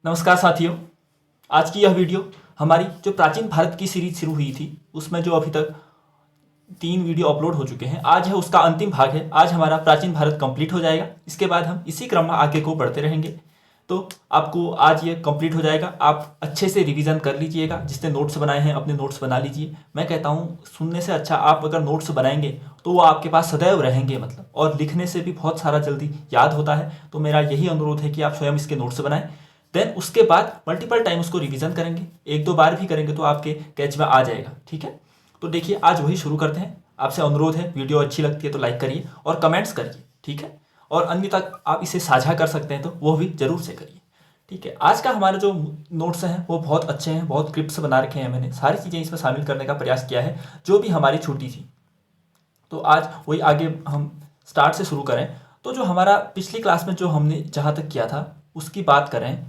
नमस्कार साथियों। आज की यह वीडियो हमारी जो प्राचीन भारत की सीरीज शुरू हुई थी उसमें जो अभी तक 3 वीडियो अपलोड हो चुके हैं, आज है उसका अंतिम भाग है। आज हमारा प्राचीन भारत कंप्लीट हो जाएगा। इसके बाद हम इसी क्रम में आगे को बढ़ते रहेंगे। तो आपको आज ये कंप्लीट हो जाएगा। आप अच्छे से रिवीजन कर लीजिएगा। जिसने नोट्स बनाए हैं अपने नोट्स बना लीजिए। मैं कहता हूँ सुनने से अच्छा आप अगर नोट्स बनाएंगे तो वो आपके पास सदैव रहेंगे, मतलब, और लिखने से भी बहुत सारा जल्दी याद होता है। तो मेरा यही अनुरोध है कि आप स्वयं इसके नोट्स बनाएं। देन उसके बाद मल्टीपल टाइम उसको रिवीजन करेंगे, 1-2 बार भी करेंगे तो आपके कैच में आ जाएगा। ठीक है, तो देखिए आज वही शुरू करते हैं। आपसे अनुरोध है, वीडियो अच्छी लगती है तो लाइक करिए और कमेंट्स करिए। ठीक है, और अन्य तक आप इसे साझा कर सकते हैं तो वो भी जरूर से करिए। ठीक है, आज का हमारा जो नोट्स हैं वो बहुत अच्छे हैं, बहुत क्लिप्स बना रखे हैं। मैंने सारी चीज़ें इसमें शामिल करने का प्रयास किया है जो भी हमारी छूटी थी। तो आज वही आगे हम स्टार्ट से शुरू करें। तो जो हमारा पिछली क्लास में जो हमने जहाँ तक किया था उसकी बात करें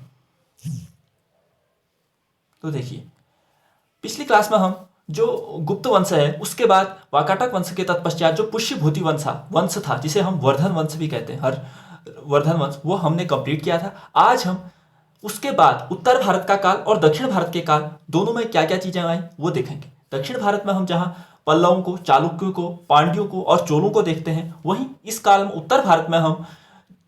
तो देखिए, पिछली क्लास में हम जो गुप्त वंश है उसके बाद वाकाटक वंश के तत्पश्चात जो पुष्यभूति वंश था जिसे हम वर्धन वंश भी कहते हैं, हर वर्धन वंश, वो हमने कंप्लीट किया था। आज हम उसके बाद उत्तर भारत का काल और दक्षिण भारत के काल दोनों में क्या क्या चीजें आई वो देखेंगे। दक्षिण भारत में हम जहां पल्लवों को, चालुक्यों को, पांड्यों को और चोलों को देखते हैं, वहीं इस काल में उत्तर भारत में हम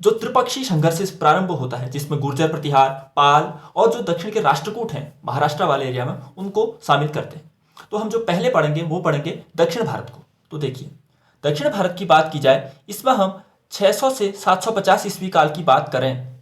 जो त्रिपक्षीय संघर्ष से प्रारंभ होता है जिसमें गुर्जर प्रतिहार, पाल और जो दक्षिण के राष्ट्रकूट हैं महाराष्ट्र वाले एरिया में, उनको शामिल करते हैं। तो हम जो पहले पढ़ेंगे वो पढ़ेंगे दक्षिण भारत को। तो देखिए, दक्षिण भारत की बात की जाए, इसमें हम 600 से 750 ईस्वी काल की बात करें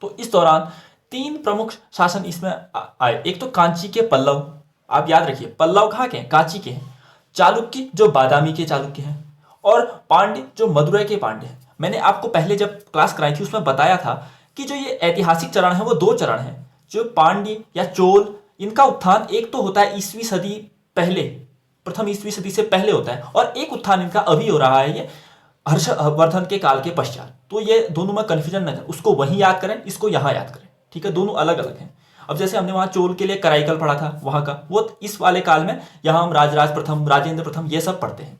तो इस दौरान 3 प्रमुख शासन इसमें आए। एक तो कांची के पल्लव, आप याद रखिए पल्लव कहाँ के हैं, कांची के हैं। चालुक्य जो बादामी के चालुक्य हैं, और पांड्य जो मदुरै के पांड्य हैं। मैंने आपको पहले जब क्लास कराई थी उसमें बताया था कि जो ये ऐतिहासिक चरण है वो 2 चरण है। जो पांड्य या चोल, इनका उत्थान एक तो होता है ईसवी सदी पहले, प्रथम ईसवी सदी से पहले होता है, और एक उत्थान इनका अभी हो रहा है ये हर्षवर्धन के काल के पश्चात। तो ये दोनों में कंफ्यूजन न करें, उसको वहीं याद करें, इसको यहाँ याद करें। ठीक है, दोनों अलग अलग हैं। अब जैसे हमने वहाँ चोल के लिए कराईकल पढ़ा था वहाँ का, वो इस वाले काल में यहाँ हम राजराज प्रथम, राजेंद्र प्रथम ये सब पढ़ते हैं।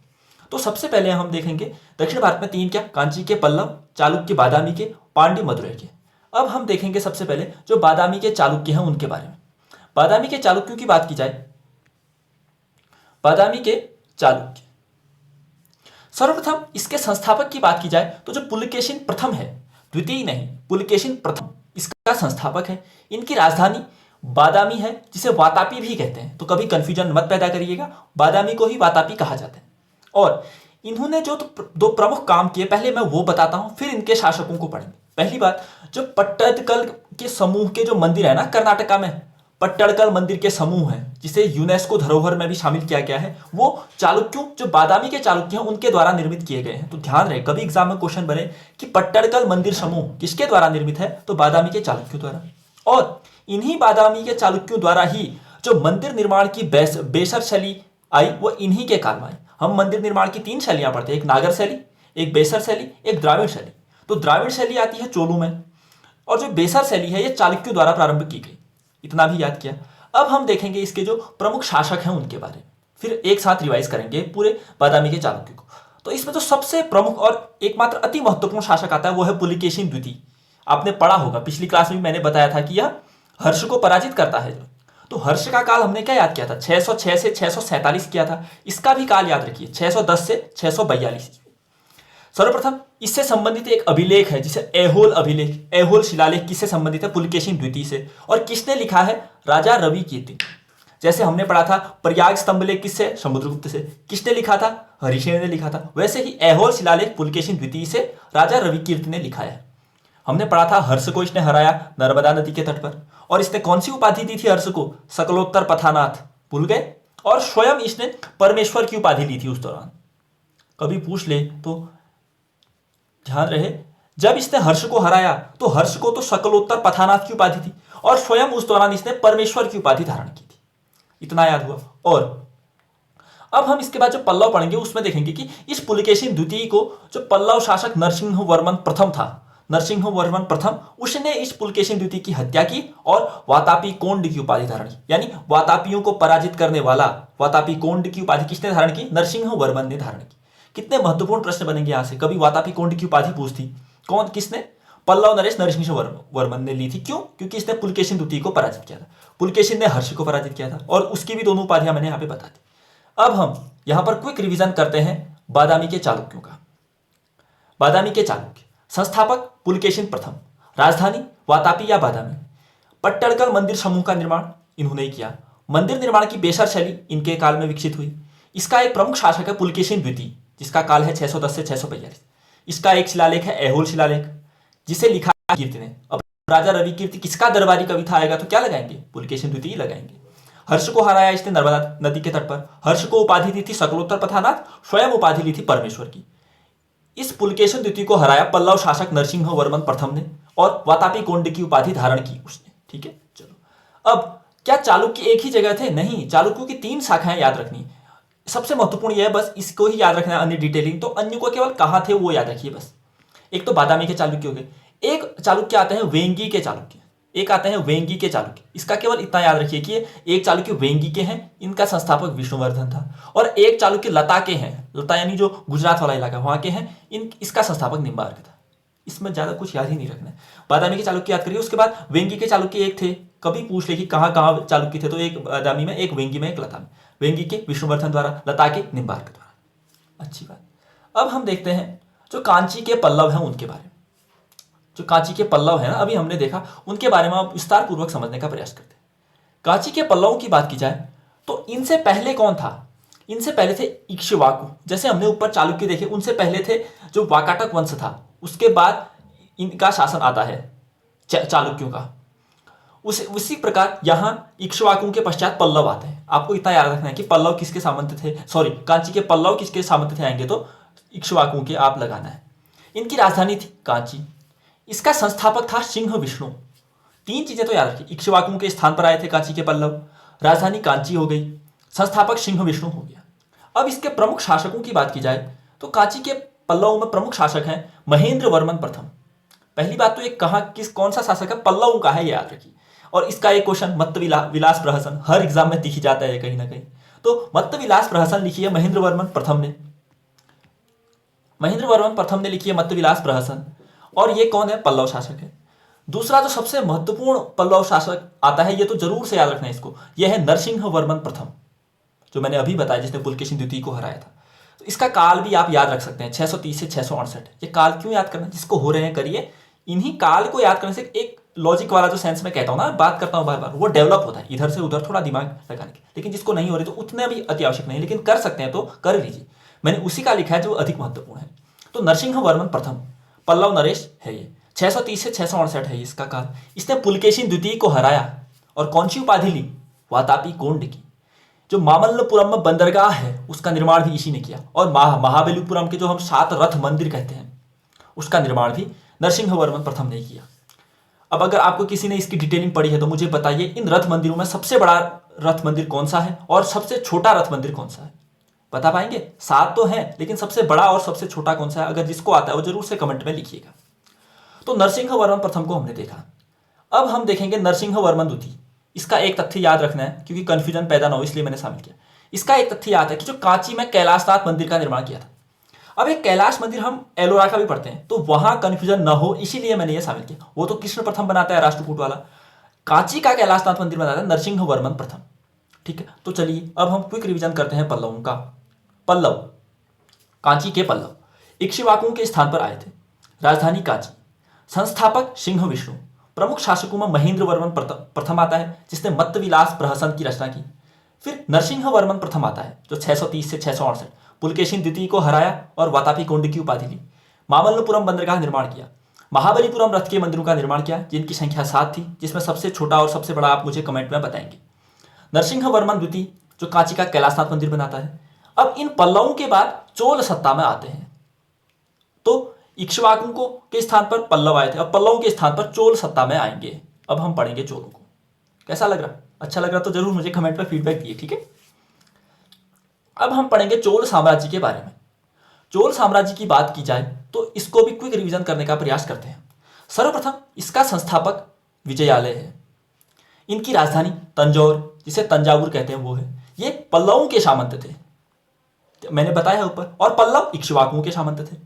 तो सबसे पहले हम देखेंगे दक्षिण भारत में 3 क्या, कांची के पल्लव, चालुक्य बादामी के, पांड्य मदुरै के। अब हम देखेंगे सबसे पहले जो बादामी के चालुक्य हैं उनके बारे में। बादामी के चालुक्यों की बात की जाए, बादामी के चालुक्य, सर्वप्रथम इसके संस्थापक की बात की जाए तो जो पुलकेशिन प्रथम है, द्वितीय नहीं, पुलकेशिन प्रथम इसका संस्थापक है। इनकी राजधानी बादामी है जिसे वातापी भी कहते हैं, तो कभी कंफ्यूजन मत पैदा करिएगा, बादामी को ही वातापी कहा जाता है। और इन्होंने जो 2 प्रमुख काम किए, पहले मैं वो बताता हूं फिर इनके शासकों को पढ़ेंगे। पहली बात, जो पट्टदकल के समूह के जो मंदिर है ना कर्नाटका में, पट्टदकल मंदिर के समूह हैं जिसे यूनेस्को धरोहर में भी शामिल किया गया है, वो चालुक्यों, जो बादामी के चालुक्य हैं उनके द्वारा निर्मित किए गए हैं। तो ध्यान रहे, कभी एग्जाम में क्वेश्चन बने कि पट्टदकल मंदिर समूह किसके द्वारा निर्मित है, तो बादामी के चालुक्यों द्वारा। और इन्हीं बादामी के चालुक्यों द्वारा ही जो मंदिर निर्माण की बेसर शैली आई वो इन्हीं के काल में आई। हम मंदिर निर्माण की 3 शैलियां पढ़ते हैं, एक नागर शैली, एक बेसर शैली, एक द्राविड़ शैली। तो द्राविड़ शैली आती है चोलों में, और जो बेसर शैली है ये चालुक्यों द्वारा प्रारंभ की गई। इतना भी याद किया। अब हम देखेंगे इसके जो प्रमुख शासक हैं उनके बारे में, फिर एक साथ रिवाइज करेंगे पूरे बादामी के चालुक्य को। तो इसमें जो सबसे प्रमुख और एकमात्र अति महत्वपूर्ण शासक आता है वो है पुलिकेशिन द्वितीय। आपने पढ़ा होगा, पिछली क्लास में मैंने बताया था कि यह हर्ष को पराजित करता है। तो हर्ष का काल हमने क्या याद किया था, 606 से 647 किया था। इसका भी काल याद रखिए, 610 से 642। सर्वप्रथम इससे संबंधित एक अभिलेख है जिसे ऐहोल अभिलेख, ऐहोल शिलालेख किससे संबंधित है, पुलकेशिन द्वितीय से। और किसने लिखा है, राजा रवि कीर्ति। जैसे हमने पढ़ा था प्रयाग स्तंभलेख किससे, समुद्रगुप्त से। किसने लिखा था, हरिशेन ने लिखा था। वैसे ही ऐहोल शिलालेख पुलकेशिन द्वितीय से राजा रवि कीर्ति ने लिखा है। हमने पढ़ा था हर्ष को इसने हराया नर्मदा नदी के तट पर, और इसने कौन सी उपाधि दी थी हर्ष को, सकलोत्तर पथानाथ, भूल गए। और स्वयं इसने परमेश्वर की उपाधि ली थी उस दौरान, कभी पूछ ले तो ध्यान रहे। जब इसने हर्ष को हराया तो हर्ष को तो सकलोत्तर पथानाथ की उपाधि थी, और स्वयं उस दौरान इसने परमेश्वर की उपाधि धारण की थी। इतना याद हुआ। और अब हम इसके बाद जो पल्लव पढ़ेंगे उसमें देखेंगे कि इस पुलकेशिन द्वितीय को जो पल्लव शासक नरसिंह वर्मन प्रथम था, नरसिंह वर्मन प्रथम, उसने इस पुलकेशिन द्वितीय की हत्या की और वातापी कोंड की उपाधि धारण की। यानी वातापियों को पराजित करने वाला वातापी कोंड की उपाधि किसने धारण की, नरसिंह वर्मन ने धारण की। कितने महत्वपूर्ण प्रश्न बनेंगे यहां से, कभी वातापी कोंड की उपाधि पूछती, कौन किसने, पल्लव नरेश नरसिंह वर्मन ने ली थी। क्यों? क्योंकि इसने पुलकेशिन द्वितीय को पराजित किया था। पुलकेशिन ने हर्ष को पराजित किया था और उसकी भी दोनों उपाधियां मैंने यहाँ पे बता दी। अब हम यहाँ पर क्विक रिवीजन करते हैं बादामी के चालुक्यों का। बादामी के चालुक्य संस्थापक पुलकेशिन प्रथम, राजधानी वातापी या बादामी, पट्टड़कल मंदिर समूह का निर्माण इन्होंने ही किया। मंदिर निर्माण की बेसर शैली इनके काल में विकसित हुई। इसका एक प्रमुख शासक है पुलकेशिन द्वितीय, जिसका काल है 610 से 642। इसका एक शिलालेख है ऐहोल शिलालेख, जिसे लिखा कीर्ति ने। अब राजा रवि कीर्ति किसका दरबारी कवि था आएगा तो क्या लगाएंगे? पुलकेशिन द्वितीय लगाएंगे। हर्ष को हराया इसने नर्मदा नदी के तट पर। हर्ष को उपाधि दी थी सकलोत्तर पथानाथ, स्वयं उपाधि ली थी परमेश्वर की। इस पुलकेशिन द्वितीय को हराया पल्लव शासक नरसिंह वर्मन प्रथम ने और वातापी कोंड की उपाधि धारण की उसने। ठीक है, चलो। अब क्या चालुक्य एक ही जगह थे? नहीं, चालुक्यों की 3 शाखाएं याद रखनी है। सबसे महत्वपूर्ण यह है, बस इसको ही याद रखना है, अन्य डिटेलिंग तो अन्य को केवल कहाँ थे वो याद रखिए बस। एक तो बादामी के चालुक्य हो गए, एक चालुक्य आते हैं वेंगी के चालुक्य, एक आते हैं वेंगी के चालुक्य। इसका केवल इतना याद रखिए कि एक चालुक्य वेंगी के हैं, इनका संस्थापक विष्णुवर्धन था, और एक चालुक्य लता के हैं, लता यानी जो गुजरात वाला इलाका वहां के हैं, इसका संस्थापक निम्बार्क था। इसमें ज्यादा कुछ याद ही नहीं रखना है। बादामी के चालुक्य याद करिए, उसके बाद वेंगी के चालुक्य एक थे, कभी पूछ ले कि कहाँ कहाँ चालुक्य थे, तो एक बादामी में, एक वेंगी में, एक लता में। वेंगी के विष्णुवर्धन द्वारा, लता के निम्बार्क द्वारा। अच्छी बात। अब हम देखते हैं जो कांची के पल्लव हैं उनके बारे में। जो कांची के पल्लव है ना, अभी हमने देखा, उनके बारे में आप विस्तार पूर्वक समझने का प्रयास करते हैं। कांची के पल्लवों की बात की जाए तो इनसे पहले कौन था? इनसे पहले थे इक्ष्वाकु। जैसे हमने ऊपर चालुक्य देखे, उनसे पहले थे जो वाकाटक वंश था, उसके बाद इनका शासन आता है चालुक्यों का। उसी प्रकार यहाँ इक्ष्वाकुओं के पश्चात पल्लव आते हैं। आपको इतना याद रखना है कि पल्लव किसके सामंत थे, सॉरी, कांची के पल्लव किसके सामंत थे आएंगे तो इक्ष्वाकुओं के आप लगाना है। इनकी राजधानी थी कांची। इसका संस्थापक था सिंह विष्णु। 3 चीजें तो याद रखिए, इक्ष्वाकुओं के स्थान पर आए थे कांची के पल्लव, राजधानी कांची हो गई, संस्थापक सिंह विष्णु हो गया। अब इसके प्रमुख शासकों की बात की जाए तो कांची के पल्लवों में प्रमुख शासक हैं महेंद्र वर्मन प्रथम। पहली बात तो ये कौन सा शासक है, पल्लवों का है, ये याद रखिए। और इसका एक क्वेश्चन मत्त विलास प्रहसन हर एग्जाम में दिख ही जाता है कहीं ना कहीं, तो मत्त विलास प्रहसन लिखी है महेंद्र वर्मन प्रथम ने। महेंद्र वर्मन प्रथम ने लिखी है मत्त विलास प्रहसन, और ये कौन है? पल्लव शासक है। दूसरा जो सबसे महत्वपूर्ण पल्लव शासक आता है, ये तो जरूर से याद रखना है इसको, यह है नरसिंह वर्मन प्रथम, जो मैंने अभी बताया, जिसने पुलकेशिन द्वितीय को हराया था। तो इसका काल भी आप याद रख सकते हैं, 630 से 668। ये काल क्यों याद करना, जिसको हो रहे हैं करिए। इन्हीं काल को याद करने से एक लॉजिक वाला जो सेंस में कहता हूं ना, बात करता हूं बार बार, वो डेवलप होता है इधर से उधर थोड़ा दिमाग लगाने के। लेकिन जिसको नहीं हो रही तो उतना भी अति आवश्यक नहीं, लेकिन कर सकते हैं तो कर लीजिए। मैंने उसी का लिखा है जो अधिक महत्वपूर्ण है। तो नरसिंह वर्मन प्रथम पल्लव नरेश है, ये 630 से 668 है इसका काल। इसने पुलकेशिन द्वितीय को हराया और कौन सी उपाधि ली? वातापी कोंड की। जो मामल्लपुरम में बंदरगाह है उसका निर्माण भी इसी ने किया, और महाबलीपुरम के जो हम 7 रथ मंदिर कहते हैं उसका निर्माण भी नरसिंह वर्मन प्रथम ने किया। अब अगर आपको किसी ने इसकी डिटेलिंग पढ़ी है तो मुझे बताइए, इन रथ मंदिरों में सबसे बड़ा रथ मंदिर कौन सा है और सबसे छोटा रथ मंदिर कौन सा है? बता पाएंगे? 7 तो हैं, लेकिन सबसे बड़ा और सबसे छोटा कौन सा है? अगर जिसको आता है वो जरूर से कमेंट में लिखिएगा। तो नरसिंह वर्मन प्रथम को हमने देखा। अब हम देखेंगे नरसिंह वर्मन द्वितीय। इसका एक तथ्य याद रखना है क्योंकि कंफ्यूजन पैदा ना हो, इसलिए मैंने शामिल किया। इसका एक तथ्य याद है कि जो कांची में कैलाशनाथ मंदिर का निर्माण किया था। अब एक कैलाश मंदिर हम एलोरा का भी पढ़ते हैं, तो वहां कंफ्यूजन ना हो इसीलिए मैंने ये शामिल किया। वो तो कृष्ण प्रथम बनाता है राष्ट्रकूट वाला, कांची का कैलाशनाथ मंदिर बनाता है नरसिंह वर्मन प्रथम। ठीक है, तो चलिए अब हम क्विक रिवीजन करते हैं पल्लवों का। पल्लव, कांची के पल्लव इक्ष्वाकुओं के स्थान पर आए थे, राजधानी कांची, संस्थापक सिंह विष्णु, प्रमुख शासकों में महेंद्र वर्मन प्रथम आता है जिसने मत्त विलास प्रहसन की रचना की। फिर नरसिंह वर्मन प्रथम आता है जो 630 से 668 पुलकेशिन द्वितीय को हराया और वातापी कोंड की उपाधि ली। मामल्लपुरम बंदरगाह निर्माण किया, महाबलीपुरम रथ के मंदिरों का निर्माण किया जिनकी संख्या 7 थी, जिसमें सबसे छोटा और सबसे बड़ा आप मुझे कमेंट में बताएंगे। नरसिंह वर्मन द्वितीय जो कांची का कैलाशनाथ मंदिर बनाता है। अब इन पल्लवों के बाद चोल सत्ता में आते हैं, तो इक्ष्वाकुओं को के स्थान पर पल्लव आए थे, अब पल्लवों के स्थान पर चोल सत्ता में आएंगे। अब हम पढ़ेंगे चोलों को। कैसा लग रहा? अच्छा लग रहा तो जरूर मुझे कमेंट में फीडबैक दिए, ठीक है। अब हम पढ़ेंगे चोल साम्राज्य के बारे में। चोल साम्राज्य की बात की जाए तो इसको भी क्विक रिवीजन करने का प्रयास करते हैं। सर्वप्रथम इसका संस्थापक विजयालय है। इनकी राजधानी तंजौर, जिसे तंजावुर कहते हैं, वो है। ये पल्लवों के सामंत थे, मैंने बताया ऊपर, और पल्लव इक्ष्वाकुओं के सामंत थे।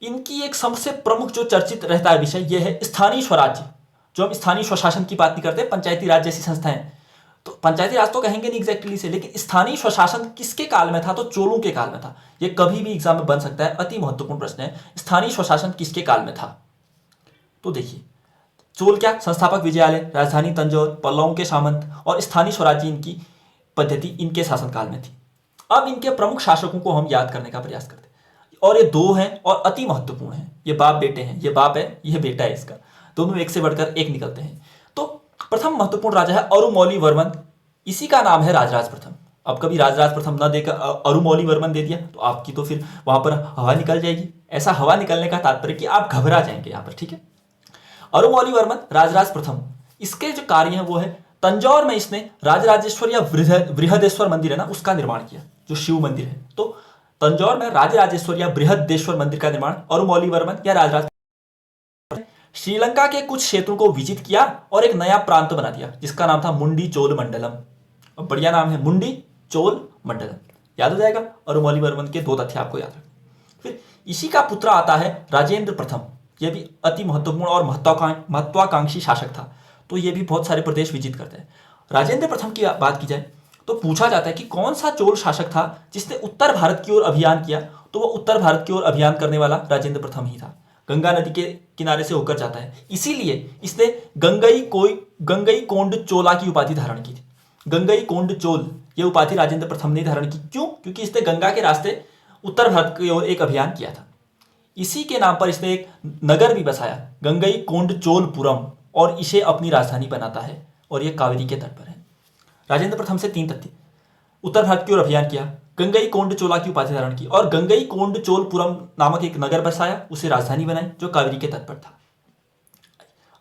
इनकी एक सबसे प्रमुख जो चर्चित रहता है विषय यह है स्थानीय स्वराज्य। जो हम स्थानीय स्वशासन की बात नहीं करते, पंचायती राज जैसी संस्थाएं, तो पंचायती राज तो कहेंगे नहीं एग्जैक्टली से, लेकिन स्थानीय स्वशासन किसके काल में था? तो चोलों के काल में था। यह कभी भी एग्जाम में बन सकता है, अति महत्वपूर्ण प्रश्न है। स्थानीय स्वशासन किसके काल में था? तो देखिए, चोल क्या, संस्थापक विजयालय, राजधानी तंजौर, पल्लवों के सामंत और स्थानीय स्वराज्य इनकी पद्धति इनके शासनकाल में थी। अब इनके प्रमुख शासकों को हम याद करने का प्रयास करते हैं, और ये दो हैं और अति महत्वपूर्ण हैं। ये बाप बेटे हैं, ये बाप है, ये बेटा है इसका, दोनों एक से बढ़कर एक निकलते हैं। तो प्रथम महत्वपूर्ण राजा है अरुमौली वर्मन, इसी का नाम है राजराज प्रथम। अब कभी राजराज प्रथम न देकर अरुमौली वर्मन दे दिया तो आपकी तो फिर वहां पर हवा निकल जाएगी। ऐसा हवा निकलने का तात्पर्य कि आप घबरा जाएंगे यहां पर, ठीक है। अरुमौली वर्मन राजराज प्रथम, इसके जो कार्य हैं वो है तंजौर में इसने राजराजेश्वर या बृहदेश्वर मंदिर है ना, उसका निर्माण किया, जो शिव मंदिर है। तो तंजौर में राजराजेश्वर या बृहदेश्वर मंदिर का निर्माण अरुमौली वर्मन या राजराज। श्रीलंका के कुछ क्षेत्रों को विजित किया और एक नया प्रांत बना दिया जिसका नाम था मुंडी चोल मंडलम। अब बढ़िया नाम है, मुंडी चोल मंडलम, याद हो जाएगा। अरुमौली वर्मन के दो तथ्य आपको याद रखना। फिर इसी का पुत्र आता है राजेंद्र प्रथम, यह भी अति महत्वपूर्ण और महत्वाकांक्षी शासक था। तो ये भी बहुत सारे प्रदेश विजित करते हैं। राजेंद्र प्रथम की बात की जाए तो पूछा जाता है कि कौन सा चोल शासक था जिसने उत्तर भारत की ओर अभियान किया, तो वो उत्तर भारत की ओर अभियान करने वाला राजेंद्र प्रथम ही था। गंगा नदी के किनारे से होकर जाता है, इसीलिए इसने गंगई कोंड चोला की उपाधि धारण की थी। गंगई कोंड चोल ये उपाधि राजेंद्र प्रथम ने धारण की। क्यों? क्योंकि इसने गंगा के रास्ते उत्तर भारत की ओर एक अभियान किया था। इसी के नाम पर इसने एक नगर भी बसाया, गंगई कोंडचोलपुरम, और इसे अपनी राजधानी बनाता है, और यह कावेरी के तट पर है। राजेंद्र प्रथम से तीन तथ्य, उत्तर भारत की ओर अभियान किया, गंगई कोंडचोला की उपाधि धारण की, और गंगई कोंडचोलपुरम नामक एक नगर बसाया, उसे राजधानी बनाई जो कावेरी के तट पर था।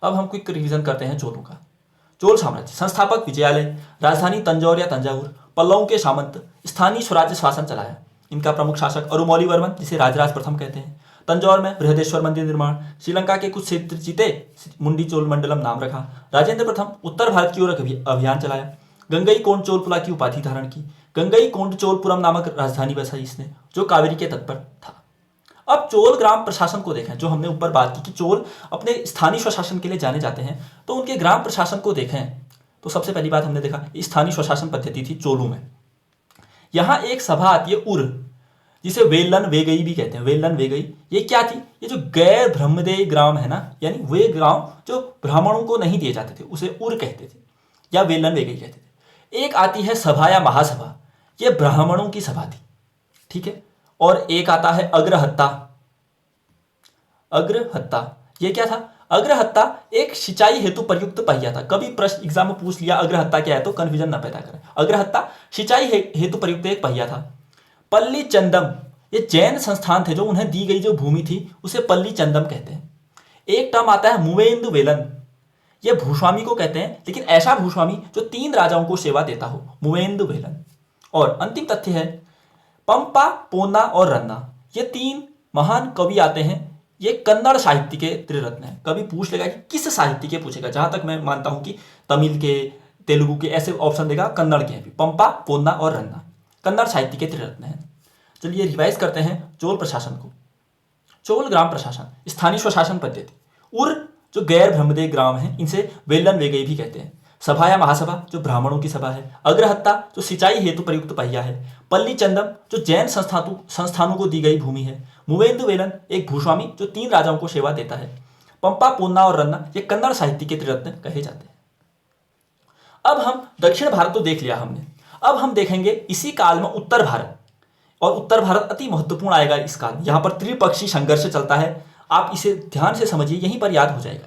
अब हम क्विक रिवीजन करते हैं चोलों का। चोल साम्राज्य, संस्थापक विजयालय, राजधानी तंजौर या तंजावुर, पल्लवों के सामंत, स्थानीय स्वराज्य शासन चलाया। इनका प्रमुख शासक अरुमौली वर्मन, जिसे राजराज प्रथम कहते हैं। तंजौर में बृहदेश्वर मंदिर निर्माण, श्रीलंका के कुछ क्षेत्र जीते, मुंडी चोल मंडलम नाम रखा। राजेंद्र प्रथम उत्तर भारत की ओर अभियान चलाया, गंगई कोंडचोलपुला की उपाधि धारण की, गंगई कोंडचोलपुरम नामक राजधानी बसाई इसने जो कावेरी के तट पर था। अब चोल ग्राम प्रशासन को देखें, जो हमने ऊपर बात की कि चोल अपने स्थानीय स्वशासन के लिए जाने जाते हैं, तो उनके ग्राम प्रशासन को देखें तो सबसे पहली बात हमने देखा स्थानीय स्वशासन पद्धति थी चोलों में। यहां एक सभा आती है उर, जिसे वेलन वेगई भी कहते हैं। वेलन वेगई ये क्या थी? ये जो गैर ब्रह्मदेय ग्राम है ना, यानी वे गांव जो ब्राह्मणों को नहीं दिए जाते थे, उसे उर कहते थे या वेलन वेगई कहते थे। एक आती है सभा या महासभा, ये ब्राह्मणों की सभा थी, ठीक है। और एक आता है अग्रहत्ता। अग्रहत्ता ये क्या था? अग्रहत्ता एक सिंचाई हेतु प्रयुक्त पहिया था। कभी प्रश्न एग्जाम में पूछ लिया अग्रहत्ता क्या है, तो कन्फ्यूजन ना पैदा करें। अग्रहत्ता सिंचाई हेतु प्रयुक्त एक पहिया था। पल्ली चंदम ये जैन संस्थान थे, जो उन्हें दी गई जो भूमि थी उसे पल्ली चंदम कहते हैं। एक टर्म आता है मुवेंदु वेलन, ये भूस्वामी को कहते हैं, लेकिन ऐसा भूस्वामी जो 3 राजाओं को सेवा देता हो, मुवेंदु वेलन। और अंतिम तथ्य है पंपा, पोन्ना और रन्ना, ये 3 महान कवि आते हैं। ये कन्नड़ साहित्य के त्रिरत्न हैं। कभी पूछ लेगा कि किस साहित्य के, पूछेगा। जहां तक मैं मानता हूं कि तमिल के, तेलुगु के ऐसे ऑप्शन देगा, कन्नड़ के भी। पंपा, पोन्ना और रन्ना कन्नड़ साहित्य के त्रिरत्न हैं। चलिए रिवाइज करते हैं चोल प्रशासन को। चोल ग्राम प्रशासन, स्थानीय स्वशासन पद्धति। उर जो गैर ब्रह्मदेय ग्राम है, इनसे वेलन वेगई भी कहते हैं। सभा या महासभा जो ब्राह्मणों की सभा है। अग्रहत्ता जो सिंचाई हेतु प्रयुक्त पहिया है। पल्ली चंदम जो जैन संस्थानों को दी गई भूमि है। मुवेंदु वेलन एक भूस्वामी जो 3 राजाओं को सेवा देता है। पंपा, पोन्ना और रन्ना ये कन्नड़ साहित्य के त्रिरत्न कहे जाते हैं। अब हम दक्षिण भारत तो देख लिया हमने, अब हम देखेंगे इसी काल में उत्तर भारत। और उत्तर भारत अति महत्वपूर्ण आएगा इस काल। यहां पर त्रिपक्षीय संघर्ष चलता है, आप इसे ध्यान से समझिए, यहीं पर याद हो जाएगा।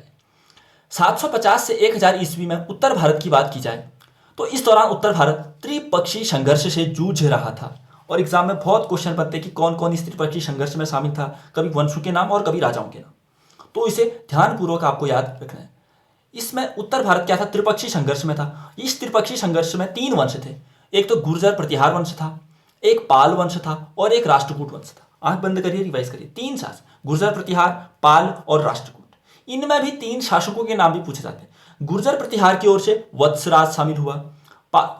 750 से 1000 ईस्वी में उत्तर भारत की बात की जाए तो इस दौरान उत्तर भारत त्रिपक्षीय संघर्ष से जूझ रहा था। और एग्जाम में बहुत क्वेश्चन बनते हैं कि कौन कौन इस त्रिपक्षीय संघर्ष में शामिल था, कभी वंशों के नाम और कभी राजाओं के नाम, तो इसे ध्यानपूर्वक आपको याद रखना है। इसमें उत्तर भारत क्या था? त्रिपक्षीय संघर्ष में था। इस त्रिपक्षीय संघर्ष में 3 वंश थे। एक तो गुर्जर प्रतिहार वंश था, एक पाल वंश था और एक राष्ट्रकूट वंश था। आंख बंद करिए, रिवाइज करिए। 3 शासक, गुर्जर प्रतिहार, पाल और राष्ट्रकूट। इनमें भी 3 शासकों के नाम भी पूछे जाते हैं। गुर्जर प्रतिहार की ओर से वत्सराज शामिल हुआ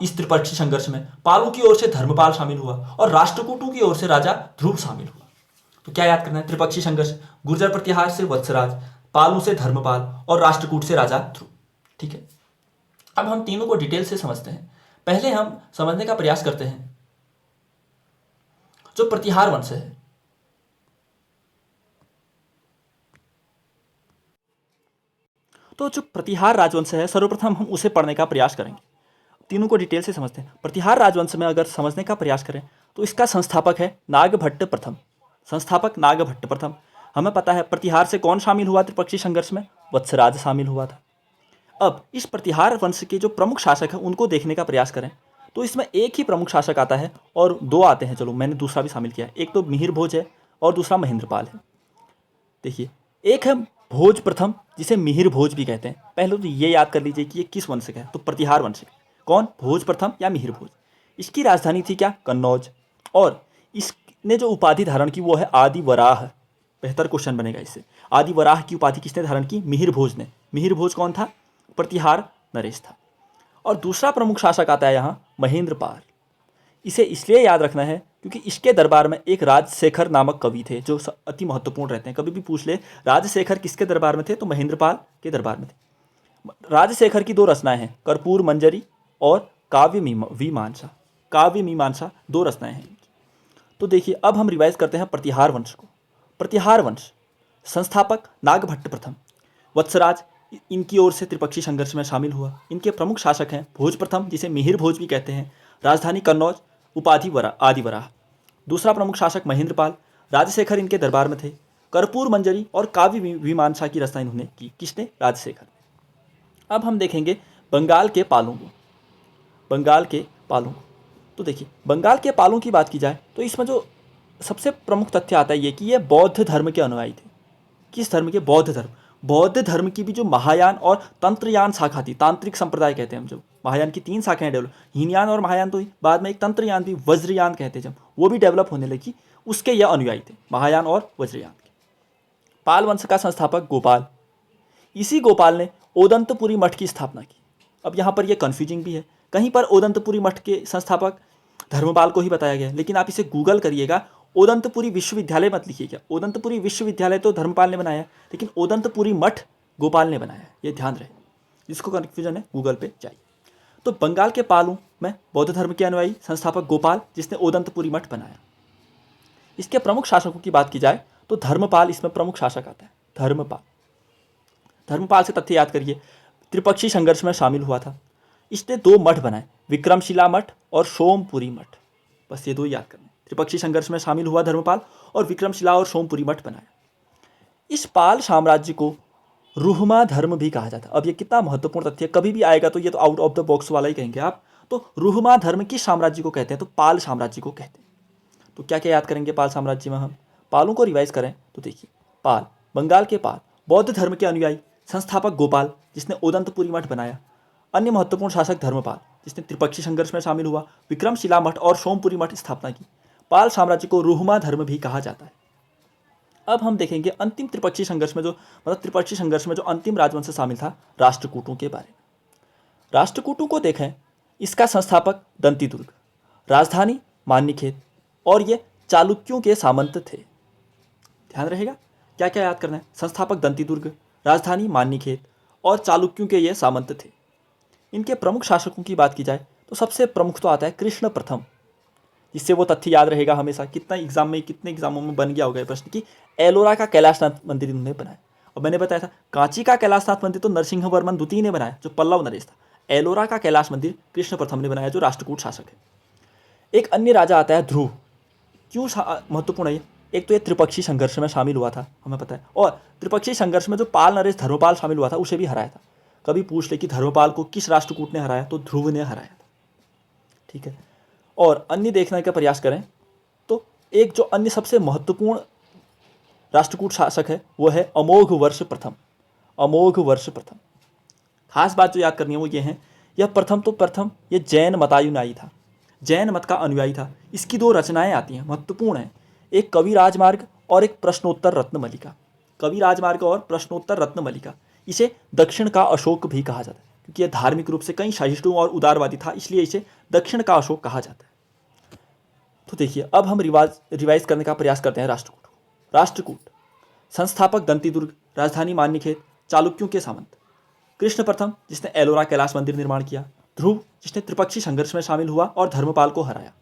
इस त्रिपक्षीय संघर्ष में, पालों की ओर से धर्मपाल शामिल हुआ और राष्ट्रकूटों की ओर से राजा ध्रुव शामिल हुआ। तो क्या याद करना है? त्रिपक्षीय संघर्ष, गुर्जर प्रतिहार से वत्सराज, पालू से धर्मपाल और राष्ट्रकूट से राजा ध्रुव। ठीक है, अब हम तीनों को डिटेल से समझते हैं। पहले हम समझने का प्रयास करते हैं जो प्रतिहार वंश है। तो जो प्रतिहार राजवंश है, सर्वप्रथम हम उसे पढ़ने का प्रयास करेंगे। तीनों को डिटेल से समझते हैं। प्रतिहार राजवंश में अगर समझने का प्रयास करें तो इसका संस्थापक है नागभट्ट प्रथम। संस्थापक नागभट्ट प्रथम। हमें पता है प्रतिहार से कौन शामिल हुआ त्रिपक्षीय संघर्ष में? वत्सराज शामिल हुआ था। अब इस प्रतिहार वंश के जो प्रमुख शासक हैं उनको देखने का प्रयास करें तो इसमें एक ही प्रमुख शासक आता है और दो आते हैं। चलो, मैंने दूसरा भी शामिल किया है। एक तो मिहिर भोज है और दूसरा महेंद्रपाल है। देखिए, एक है भोज प्रथम जिसे मिहिर भोज भी कहते हैं। पहले तो ये याद कर लीजिए कि ये किस वंश का है, तो प्रतिहार वंश का। कौन? भोज प्रथम या मिहिर भोज। इसकी राजधानी थी क्या? कन्नौज। और इसने जो उपाधि धारण की वो है आदि वराह। बेहतर क्वेश्चन बनेगा इससे। आदि वराह की उपाधि किसने धारण की? मिहिर भोज ने। मिहिर भोज कौन था? प्रतिहार नरेश था। और दूसरा प्रमुख शासक आता है यहाँ महेंद्रपाल। इसे इसलिए याद रखना है क्योंकि इसके दरबार में एक राजशेखर नामक कवि थे जो अति महत्वपूर्ण रहते हैं। कभी भी पूछ ले राजशेखर किसके दरबार में थे, तो महेंद्रपाल के दरबार में थे। राजशेखर की दो रचनाएं हैं, कर्पूर मंजरी और काव्य मीमांसा। काव्य मीमांसा दो रचनाएं हैं। तो देखिए, अब हम रिवाइज करते हैं प्रतिहार वंश को। प्रतिहार वंश संस्थापक नागभट्ट प्रथम। वत्सराज इनकी ओर से त्रिपक्षीय संघर्ष में शामिल हुआ। इनके प्रमुख शासक हैं भोज प्रथम जिसे मिहिर भोज भी कहते हैं। राजधानी कन्नौज, उपाधि आदिवराह। दूसरा प्रमुख शासक महेंद्रपाल। राजशेखर इनके दरबार में थे। कर्पूर मंजरी और काव्य मीमांसा की रचना इन्होंने की। किसने? राजशेखर। अब हम देखेंगे बंगाल के पालों को। बंगाल के पालों। तो देखिए, बंगाल के पालों की बात की जाए तो इसमें जो सबसे प्रमुख तथ्य आता है ये कि ये बौद्ध धर्म के अनुयायी थे। किस धर्म के? बौद्ध धर्म। बौद्ध धर्म की भी जो महायान और तंत्रयान शाखा थी, तांत्रिक संप्रदाय कहते हैं हम, जब महायान की तीन शाखाएं डेवलप, हीनयान और महायान तो ही, बाद में एक तंत्रयान भी, वज्रयान कहते हैं, जब वो भी डेवलप होने लगी, उसके यह अनुयायी थे, महायान और वज्रयान के। पाल वंश का संस्थापक गोपाल। इसी गोपाल ने ओदंतपुरी मठ की स्थापना की। अब यहाँ पर यह कन्फ्यूजिंग भी है, कहीं पर ओदंतपुरी मठ के संस्थापक धर्मपाल को ही बताया गया, लेकिन आप इसे गूगल करिएगा, ओदंतपुरी विश्वविद्यालय मत लिखिएगा। ओदंतपुरी विश्वविद्यालय तो धर्मपाल ने बनाया, लेकिन ओदंतपुरी मठ गोपाल ने बनाया, ये ध्यान रहे। जिसको कन्फ्यूजन है गूगल पे जाइए। तो बंगाल के पालों में बौद्ध धर्म के अनुयायी संस्थापक गोपाल, जिसने ओदंतपुरी मठ बनाया। इसके प्रमुख शासकों की बात की जाए तो धर्मपाल इसमें प्रमुख शासक आता है। धर्मपाल। धर्मपाल से तथ्य याद करिए, त्रिपक्षीय संघर्ष में शामिल हुआ था। इसने दो मठ बनाए, विक्रमशिला मठ और सोमपुरी मठ। बस ये दो याद करने। त्रिपक्षीय संघर्ष में शामिल हुआ धर्मपाल और विक्रमशिला और सोमपुरी मठ बनाया। इस पाल साम्राज्य को रुहमा धर्म भी कहा जाता है। अब ये कितना महत्वपूर्ण तथ्य, कभी भी आएगा तो ये तो आउट ऑफ द बॉक्स वाला ही कहेंगे आप। तो रुहमा धर्म किस साम्राज्य को कहते हैं? तो पाल साम्राज्य को कहते हैं। तो क्या क्या याद करेंगे पाल साम्राज्य में हम? पालों को रिवाइज करें तो देखिए, पाल, बंगाल के पाल, बौद्ध धर्म के अनुयायी, संस्थापक गोपाल जिसने ओदंतपुरी मठ बनाया, अन्य महत्वपूर्ण शासक धर्मपाल जिसने त्रिपक्षीय संघर्ष में शामिल हुआ, विक्रमशिला मठ और सोमपुरी मठ स्थापना की। पाल साम्राज्य को रुहमा धर्म भी कहा जाता है। अब हम देखेंगे अंतिम त्रिपक्षीय संघर्ष में त्रिपक्षीय संघर्ष में जो अंतिम राजवंश शामिल था, राष्ट्रकूटों के बारे में। राष्ट्रकूटों को देखें, इसका संस्थापक दंतीदुर्ग, राजधानी मान्यखेत, और ये चालुक्यों के सामंत थे। ध्यान रहेगा क्या क्या याद करना है? संस्थापक दंतीदुर्ग, राजधानी मान्यखेत और चालुक्यों के ये सामंत थे। इनके प्रमुख शासकों की बात की जाए तो सबसे प्रमुख तो आता है कृष्ण प्रथम, जिससे वो तथ्य याद रहेगा हमेशा। कितने एग्जामों में बन गया होगा ये प्रश्न कि एलोरा का कैलाशनाथ मंदिर इन्होंने बनाया। और मैंने बताया था कांची का कैलाशनाथ मंदिर तो नरसिंह वर्मन द्वितीय ने बनाया, जो पल्लव नरेश था। एलोरा का कैलाश मंदिर कृष्ण प्रथम ने बनाया, जो राष्ट्रकूट शासक है। एक अन्य राजा आता है ध्रुव। क्यों महत्वपूर्ण है? एक तो ये त्रिपक्षीय संघर्ष में शामिल हुआ था, हमें पता है, और त्रिपक्षीय संघर्ष में जो पाल नरेश धर्मपाल शामिल हुआ था उसे भी हराया था। कभी पूछ ले कि धर्मपाल को किस राष्ट्रकूट ने हराया, तो ध्रुव ने हराया था। ठीक है। और अन्य देखने का प्रयास करें तो एक जो अन्य सबसे महत्वपूर्ण राष्ट्रकूट शासक है वो है अमोघ वर्ष प्रथम। अमोघ वर्ष प्रथम। खास बात जो याद करनी है वो ये है, यह प्रथम ये जैन मतानुयायी था, जैन मत का अनुयायी था। इसकी दो रचनाएं आती हैं, महत्वपूर्ण हैं, एक कवि राजमार्ग और एक प्रश्नोत्तर रत्नमलिका। कवि राजमार्ग और प्रश्नोत्तर रत्नमलिका। इसे दक्षिण का अशोक भी कहा जाता है क्योंकि यह धार्मिक रूप से कई सहिष्णु और उदारवादी था, इसलिए इसे दक्षिण का अशोक कहा जाता है। तो देखिए, अब हम रिवाइज करने का प्रयास करते हैं राष्ट्रकूट को। राष्ट्रकूट, संस्थापक दंतीदुर्ग, राजधानी मान्यखेत, चालुक्यों के सामंत। कृष्ण प्रथम, जिसने एलोरा कैलाश मंदिर निर्माण किया। ध्रुव, जिसने त्रिपक्षी संघर्ष में शामिल हुआ और धर्मपाल को हराया।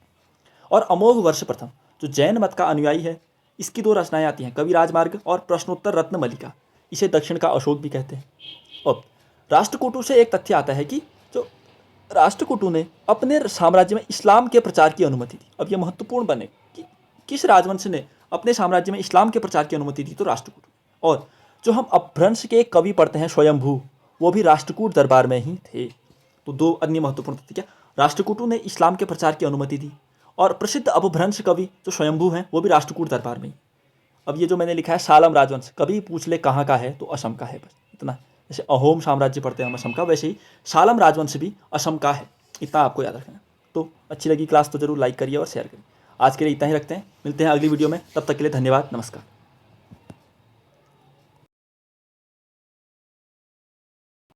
और अमोघ वर्ष प्रथम, जो जैन मत का अनुयायी है। इसकी 2 रचनाएं आती हैं, कवि राजमार्ग और प्रश्नोत्तर रत्न मलिका। इसे दक्षिण का अशोक भी कहते हैं। अब राष्ट्रकूटों से एक तथ्य आता है कि जो राष्ट्रकूटों ने अपने साम्राज्य में इस्लाम के प्रचार की अनुमति दी। अब यह महत्वपूर्ण बने कि किस राजवंश ने अपने साम्राज्य में इस्लाम के प्रचार की अनुमति दी, तो राष्ट्रकूट। और जो हम अपभ्रंश के एक कवि पढ़ते हैं स्वयंभू, वो भी राष्ट्रकूट दरबार में ही थे। तो 2 अन्य महत्वपूर्ण तथ्य क्या, राष्ट्रकूटों ने इस्लाम के प्रचार की अनुमति दी और प्रसिद्ध अपभ्रंश कवि जो स्वयंभू हैं वो भी राष्ट्रकूट दरबार में ही। अब ये जो मैंने लिखा है सालम राजवंश, कभी पूछ ले कहाँ का है तो असम का है, बस इतना। जैसे अहोम साम्राज्य पढ़ते हैं हम असम का, वैसे ही सालम राजवंश भी असम का है, इतना आपको याद रखना है। तो अच्छी लगी क्लास तो जरूर लाइक करिए और शेयर करिए। आज के लिए इतना ही रखते हैं, मिलते हैं अगली वीडियो में, तब तक के लिए धन्यवाद, नमस्कार।